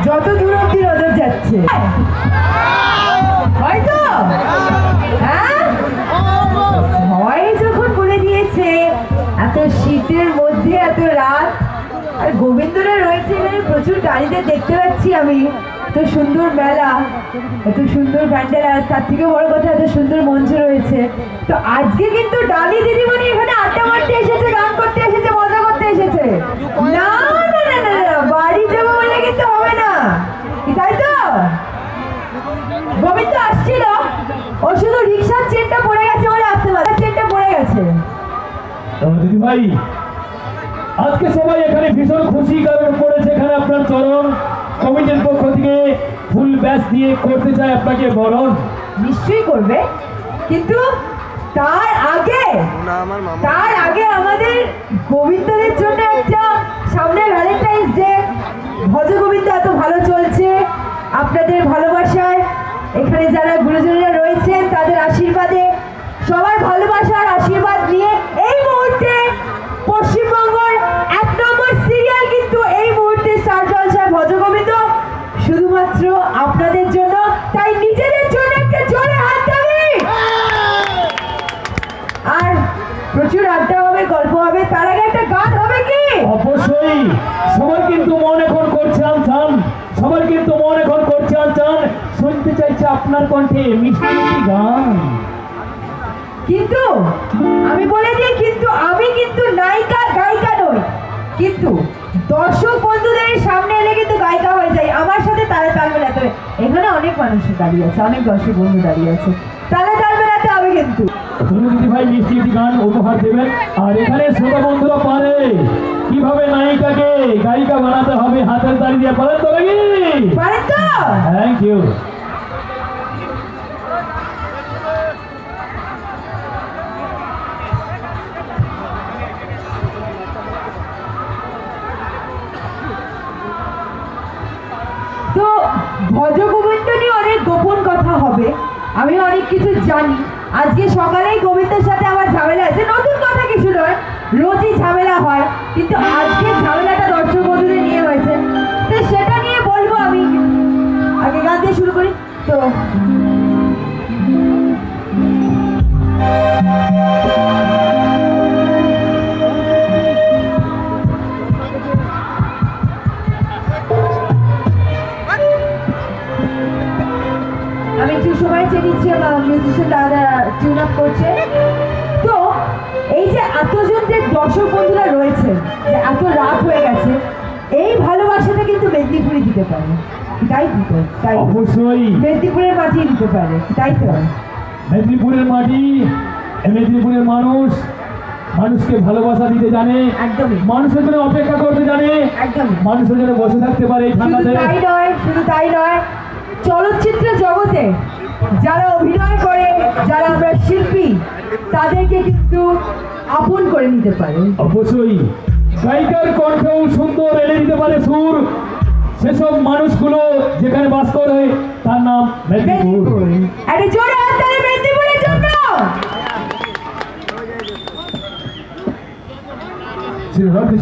যত দূর অব্দি নজর যাচ্ছে হয়তো হ্যাঁ ভয় যখন বলে দিয়েছে এত শীতের মধ্যে এত রাত আর গোবিন্দরা রয়েছে এখানে প্রচুর গাড়িতে দেখতে পাচ্ছি আমি এত সুন্দর মেলা এত সুন্দর প্যান্ডেল আর তার থেকে বড় কথা এত সুন্দর মঞ্চ রয়েছে তো আজকে কিন্তু ডালি দিদিমণি এখানে আড্ডা মারতে এসেছে গান করতে এসেছে মজা করতে এসেছে না না না না না বাড়ি যাবো বলে কিন্তু হবে না তাই তো গোবিন্দ আসছিল ও শুধু রিক্সার চেনটা পড়ে গেছে বলে আসতে পারে চেনটা পড়ে গেছে দিদি ভাই আজকে সবাই এখানে ভীষণ খুশি কারণ পড়েছে এখানে আপনার চরণ কমিটির পক্ষ থেকে ফুল ব্যাচ দিয়ে করতে চাই আপনাকে বরণ নিশ্চয়ই করবে কিন্তু তার আগে আমাদের গোবিন্দদের জন্য একটা সামনে ভ্যালেন্টাইন্স ডে ভজ গোবিন্দ এত ভালো চলছে আপনাদের ভালোবাসায় এখানে যারা গুরুজনেরা রয়েছেন তাদের আশীর্বাদে সবার ভালোবাসার আশীর্বাদ নিয়ে এই মুহূর্তে পশ্চিমবঙ্গের 1 নম্বর সিরিয়াল কিন্তু এই মুহূর্তে স্টার জলসায় ভজ গোবিন্দ শুধুমাত্র আপনাদের জন্য তাই নিজেদের জন্য একটা জোরে হাততালি আর প্রচুর আড্ডা হবে গল্প হবে তার আগে একটা গান হবে কি অবশ্যই সবার কিন্তু মন এখন করছে আনচান সবার কিন্তু মন এখন করছে আনচান শুনতে চাইছে আপনার কণ্ঠে মিষ্টি মিষ্টি গান কিন্তু আমি বলে দিই কিন্তু আমি কিন্তু নায়িকা গায়িকা নই কিন্তু দর্শক বন্ধুদের সামনে এলে কিন্তু গায়িকা হয়ে যায় আমার সাথে তালে তাল মেলাতে হবে এখানে অনেক মানুষ দাঁড়িয়ে আছে অনেক দর্শক বন্ধু দাঁড়িয়ে আছে তালে তাল মেলাতে হবে কিন্তু তুমি দিদি ভাই মিষ্টি মিষ্টি গান উপহার দেবেন আর এখানে শ্রোতা বন্ধুরা পারে কিভাবে নায়িকাকে গায়িকা বানাতে হবে হাতের তালি দিয়ে পারেন তো নাকি পারেন তো থ্যাংক ইউ তো ভজ গোবিন্দ নিয়ে অনেক গোপন কথা হবে আমি অনেক কিছু জানি আজকে সকালেই গোবিন্দের সাথে আমার ঝামেলা আছে নতুন কথা কিছু নয় রোজই ঝামেলা হয় কিন্তু আজকে ঝামেলাটা দর্শক বন্ধুদের নিয়ে হয়েছে তো সেটা নিয়ে বলবো আমি আগে গান দিয়ে শুরু করি তো আমি একটু সময় চেয়ে নিচ্ছি আমার মিউজিশিয়ান দাদা টিউন আপ করছে তো এই যে এতজন যে দর্শক বন্ধুরা রয়েছে যে এত রাত হয়ে গেছে এই ভালোবাসাটা কিন্তু মেদিনীপুরে দিতে পারে তাই দিতে তাই অবশ্যই মেদিনীপুরের মাটি দিতে পারে তাই তো মেদিনীপুরের মাটি মেদিনীপুরের মানুষ মানুষকে ভালোবাসা দিতে জানে একদমই মানুষের জন্য অপেক্ষা করতে জানে একদম মানুষের জন্য বসে থাকতে পারে এই ঠান্ডাতে শুধু তাই নয় চলচ্চিত্র জগতে যারা অভিনয় করে যারা আমরা শিল্পী তাদেরকে কিন্তু আপন করে নিতে পারে অবশ্যই গায়িকার কণ্ঠেও সুন্দর এনে দিতে পারে সুর সেসব মানুষগুলো যেখানে বাস করে তার নাম মেদিনীপুর একটা জোরে হাততালি মেদিনীপুরের জন্য শ্রী রাধে